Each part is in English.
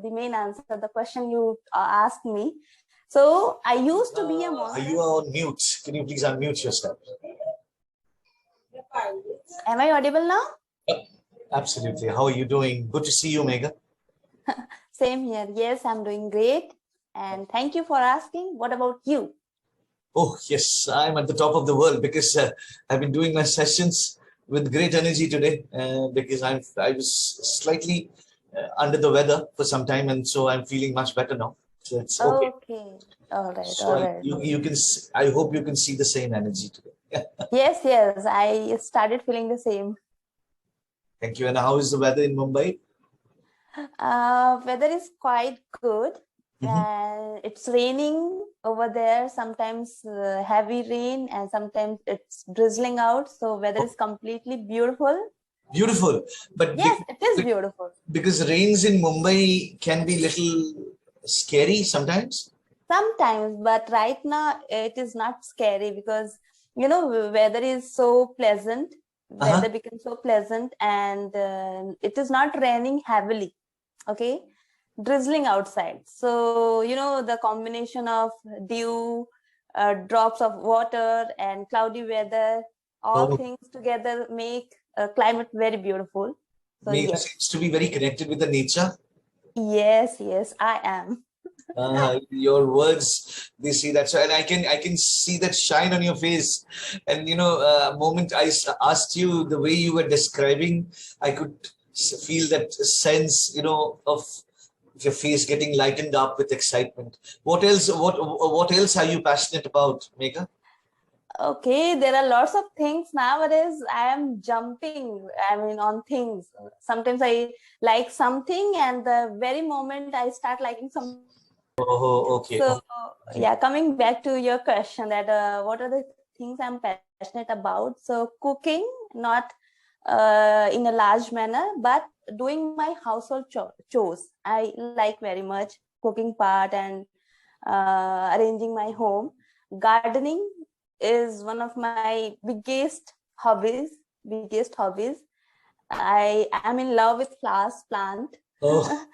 the main answer, the question you asked me. So I used to be a monster. Are you on mute? Can you please unmute yourself? Am I audible now? Absolutely. How are you doing? Good to see you, Megha. Same here. Yes, I'm doing great. And thank you for asking. What about you? Oh, yes, I'm at the top of the world because I've been doing my sessions with great energy today because I was slightly under the weather for some time, and so I'm feeling much better now. So it's okay. Okay. All right. So All right. you can. I hope you can see the same energy today. Yes, yes. I started feeling the same. Thank you. And how is the weather in Mumbai? Weather is quite good. And it's raining over there, sometimes heavy rain, and sometimes it's drizzling out. So weather is completely beautiful. Beautiful. But yes, it is beautiful. Because rains in Mumbai can be little scary sometimes. Sometimes, but right now it is not scary because, you know, weather is so pleasant. Weather becomes so pleasant, and it is not raining heavily. Okay. Drizzling outside. So, you know, the combination of dew, drops of water, and cloudy weather, all things together make climate very beautiful. So Megha seems to be very connected with the nature. Yes, yes, I am. Your words, they see that. So, and I can see that shine on your face. And, you know, moment I asked you, the way you were describing, I could feel that sense, you know, of your face getting lightened up with excitement. What else? What else are you passionate about, Megha? Okay, there are lots of things nowadays. I am jumping, I mean, on things. Sometimes I like something, and the very moment I start liking something. Oh, okay. So yeah, coming back to your question, that what are the things I'm passionate about? So cooking, not in a large manner, but doing my household chores. I like very much cooking part and arranging my home. Gardening is one of my biggest hobbies. I am in love with flowers, plant. Oh.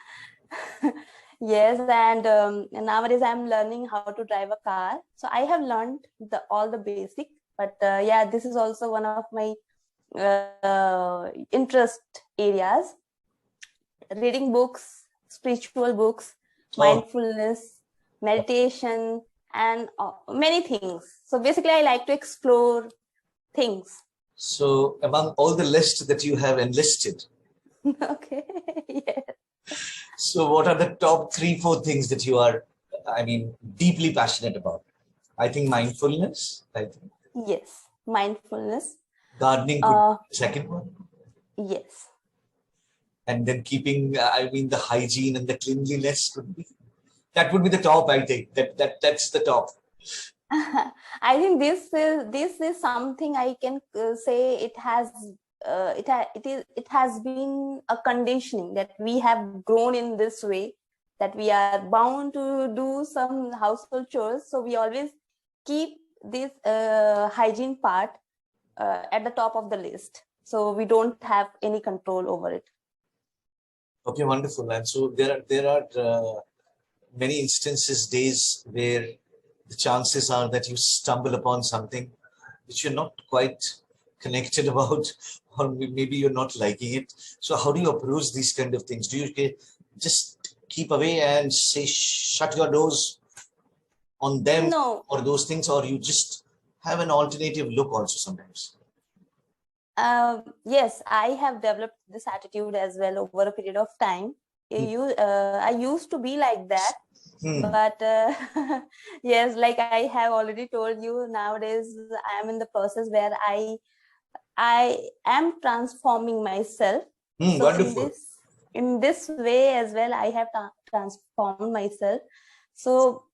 Yes, and nowadays I'm learning how to drive a car. So I have learned all the basic, but yeah, this is also one of my interest areas. Reading books, spiritual books, mindfulness, meditation, and many things. So basically I like to explore things. So among all the list that you have enlisted, okay, yes. So what are the top 3-4 things that you are, I mean, deeply passionate about? I think mindfulness, I think. Yes, mindfulness. Gardening could be the second one. Yes. And then keeping, I mean, the hygiene and the cleanliness could be. That would be the top, I think. That's the top. I think this is something I can say it has it has been a conditioning that we have grown in this way, that we are bound to do some household chores, so we always keep this hygiene part at the top of the list, so we don't have any control over it. Okay, wonderful. And so there are many instances, days where the chances are that you stumble upon something which you're not quite connected about, or maybe you're not liking it. So how do you approach these kind of things? Do you just keep away and say, shut your doors on them or those things, or you just have an alternative look also sometimes? Yes, I have developed this attitude as well over a period of time. I used to be like that. But yes, like I have already told you, nowadays I am in the process where I am transforming myself. So wonderful. In this way as well, I have transformed myself. So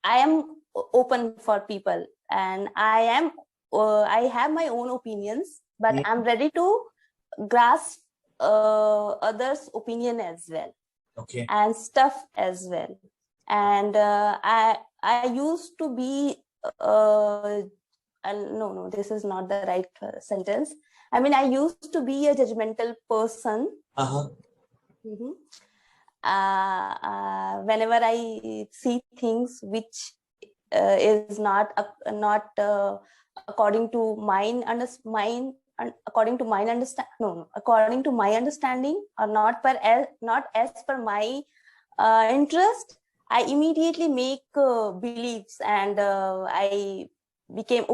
I am open for people, and I have my own opinions, but I'm ready to grasp others' opinion as well. Okay. And stuff as well. And I used to be no, this is not the right sentence. I mean, I used to be a judgmental person. whenever I see things which is not according to according to my understanding, or not as per my interest, I immediately make beliefs, and I became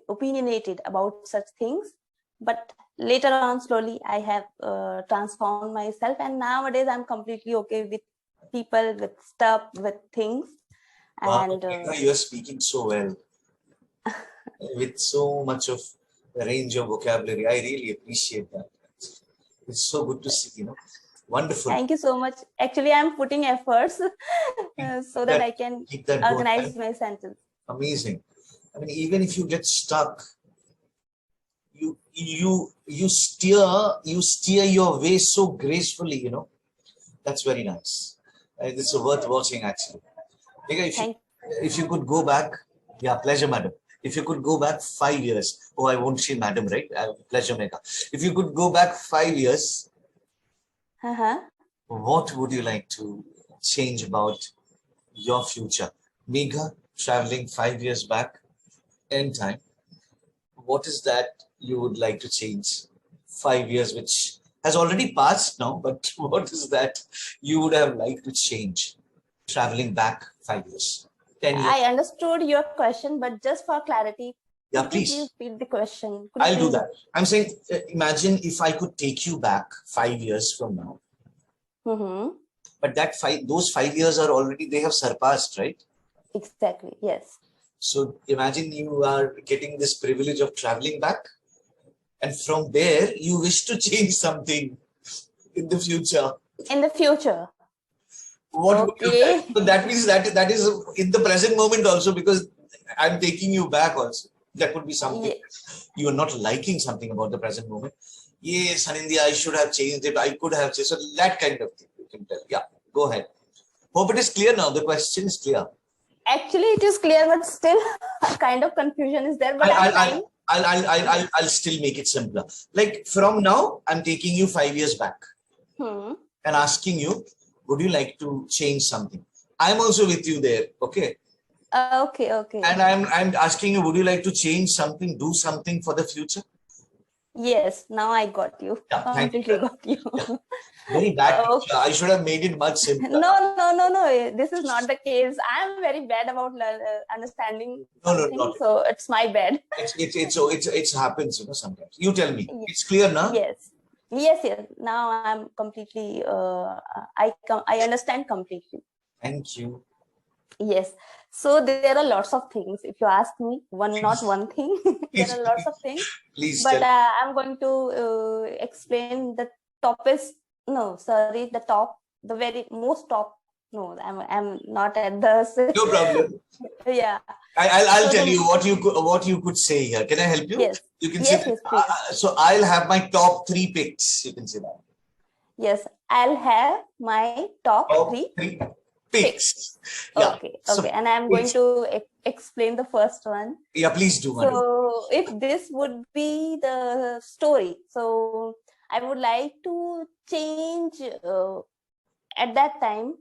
opinionated about such things. But later on, slowly, I have transformed myself, and nowadays I'm completely okay with people, with stuff, with things. Wow, And Megha, you are speaking so well with so much of a range of vocabulary. I really appreciate that. It's so good to see, Wonderful. thank you so much. Actually, I'm putting efforts so that I can Keep that going. organize my sentence. Amazing. I mean, even if you get stuck, you steer your way so gracefully, That's very nice. This is worth watching, actually. Megha, if you could go back, yeah, pleasure, madam. If you could go back 5 years, oh, I won't say madam, right? Pleasure, Megha. If you could go back 5 years, what would you like to change about your future? Megha, traveling 5 years back in time, what is that you would like to change? 5 years, which has already passed now, but what is that you would have liked to change traveling back 5 years? 10 years? I understood your question, but just for clarity, Yeah, could you please repeat the question? I'll do that. I'm saying, imagine if I could take you back 5 years from now. But those 5 years are already, they have surpassed, right? Exactly, yes. So imagine you are getting this privilege of traveling back, and from there you wish to change something in the future. In the future. What would you tell? So that means that is in the present moment also, because I'm taking you back also. That could be something you are not liking something about the present moment. Yes, Anindya, I should have changed it. I could have changed. So that kind of thing you can tell. Yeah, go ahead. Hope it is clear now. The question is clear. Actually, it is clear, but still a kind of confusion is there. But I'll still make it simpler. Like, from now, I'm taking you 5 years back and asking you, would you like to change something? I'm also with you there. Okay. Okay. And I'm asking you, would you like to change something, do something for the future? Yes, now I got you. Yeah, completely got you. Yeah. Very bad picture. I should have made it much simpler. No. This is not the case. I'm very bad about understanding something, so it's my bad. It happens, sometimes. You tell me. Yes. It's clear now? Yes. Now I'm completely. I understand completely. Thank you. Yes. So there are lots of things. If you ask me, not one thing. There are lots of things. Please. But I'm going to explain the topics. No, sorry, the very most top. No, I'm not at the. No problem. Yeah. I'll tell you what you could say here. Can I help you? Yes. You can say. So I'll have my top 3 picks. You can say that. Yes, I'll have my top 3 picks. Yeah. Okay. And I'm going to explain the first one. Yeah, please do. So if this would be the story, so I would like to change at that time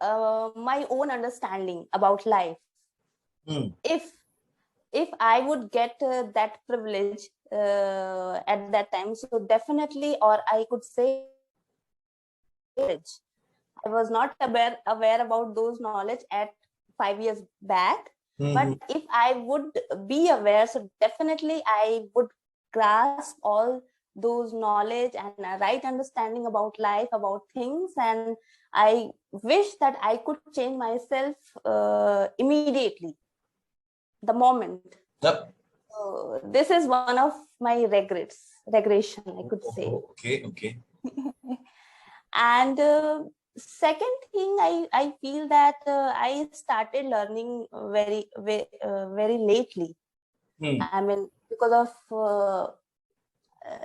my own understanding about life. If I would get that privilege at that time, so definitely, or I could say, I was not aware about those knowledge at 5 years back. But if I would be aware, so definitely I would grasp all those knowledge and a right understanding about life, about things, and I wish that I could change myself immediately, the moment. Yep. This is one of my regression, I could say. Okay. And second thing, I feel that I started learning very lately. I mean, because of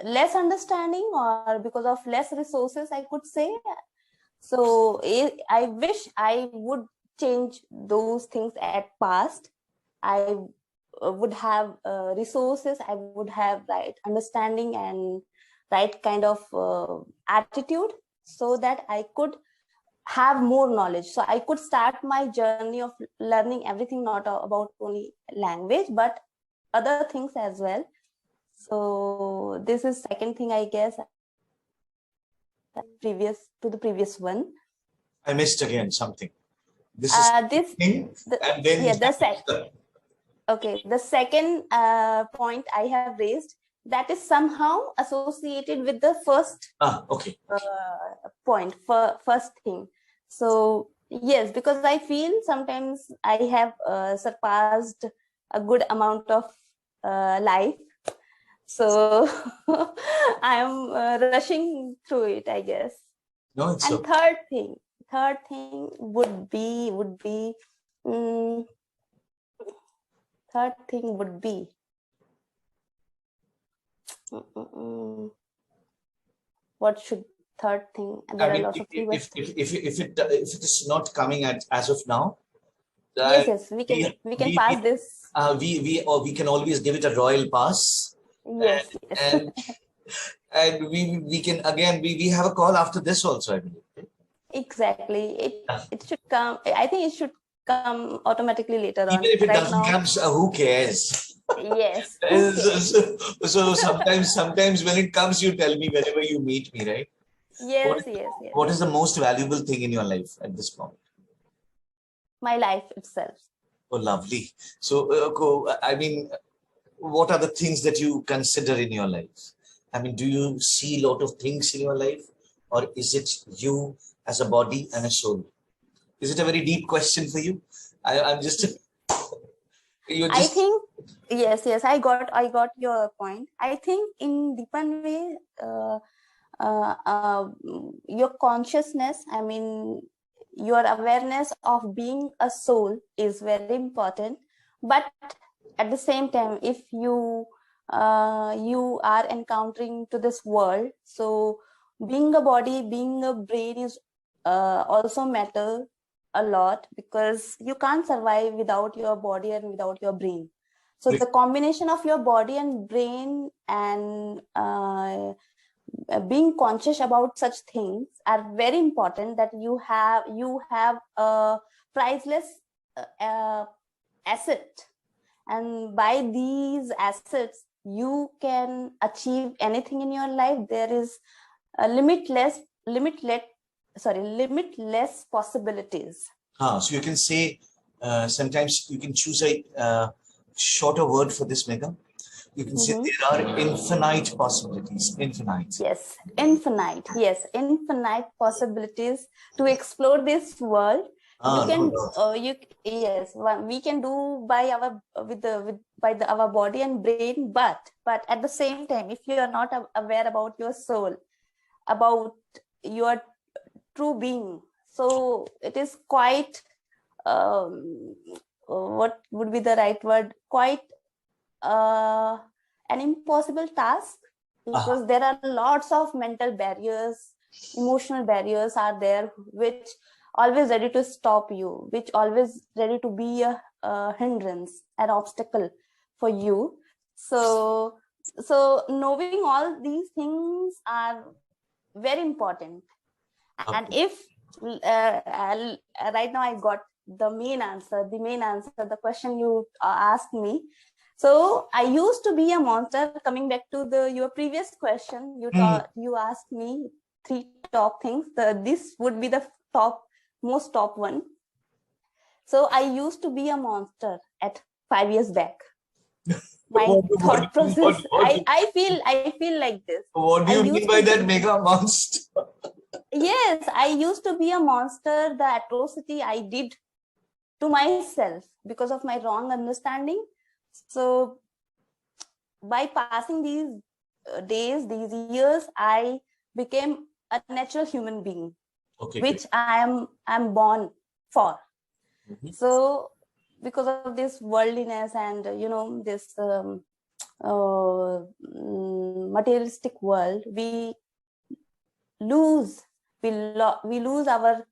less understanding, or because of less resources, I could say. So I wish I would change those things at past. I would have resources, I would have right understanding and right kind of attitude. so that I could have more knowledge. So I could start my journey of learning everything, not about only language, but other things as well. So this is second thing, I guess, to the previous one. I missed again something. This is This thing, and then yeah, the second point I have raised, that is somehow associated with the first okay. point, first thing. So yes, because I feel sometimes I have surpassed a good amount of life, so I am rushing through it, I guess. No, it's and okay. third thing would be third thing would be what should third thing? There I are mean, lots of keywords. if it is not coming at as of now, Yes, we can pass this. we can always give it a royal pass. Yes, and we can again we have a call after this also, I believe. Exactly. It should come. I think it should come automatically later on. Even if it right doesn't now, come, who cares? yes. Who cares? So sometimes when it comes, you tell me whenever you meet me, right? Yes. What is the most valuable thing in your life at this point? My life itself. Oh, lovely. So, I mean, what are the things that you consider in your life? I mean, do you see a lot of things in your life, or is it you as a body and a soul? Is it a very deep question for you? I'm just. I think yes. I got your point. I think in deeper way, your consciousness, I mean, your awareness of being a soul is very important. But at the same time, if you you are encountering to this world, so being a body, being a brain is also matter a lot, because you can't survive without your body and without your brain. So the combination of your body and brain and being conscious about such things are very important, that you have a priceless asset, and by these assets you can achieve anything in your life. There is a limitless possibilities. So you can say sometimes you can choose a shorter word for this, Megha. You can say there are infinite possibilities. Infinite. Yes, infinite. Yes, infinite possibilities to explore this world. You can we can do by our our body and brain, but at the same time, if you are not aware about your soul, about your true being, so it is quite what would be the right word, quite an impossible task, because there are lots of mental barriers, emotional barriers are there, which always ready to stop you, which always ready to be a hindrance, an obstacle for you. So knowing all these things are very important. And if right now I got the main answer, the question you asked me. So I used to be a monster. Coming back to your previous question, you asked me 3 top things. This would be the most top one. So I used to be a monster at 5 years back. My thought process. I feel like this. What do you mean by that, Megha? Monster? Yes, I used to be a monster. The atrocity I did to myself because of my wrong understanding. So by passing these days, these years, I became a natural human being, which I am born for. So because of this worldliness and this materialistic world, we lose our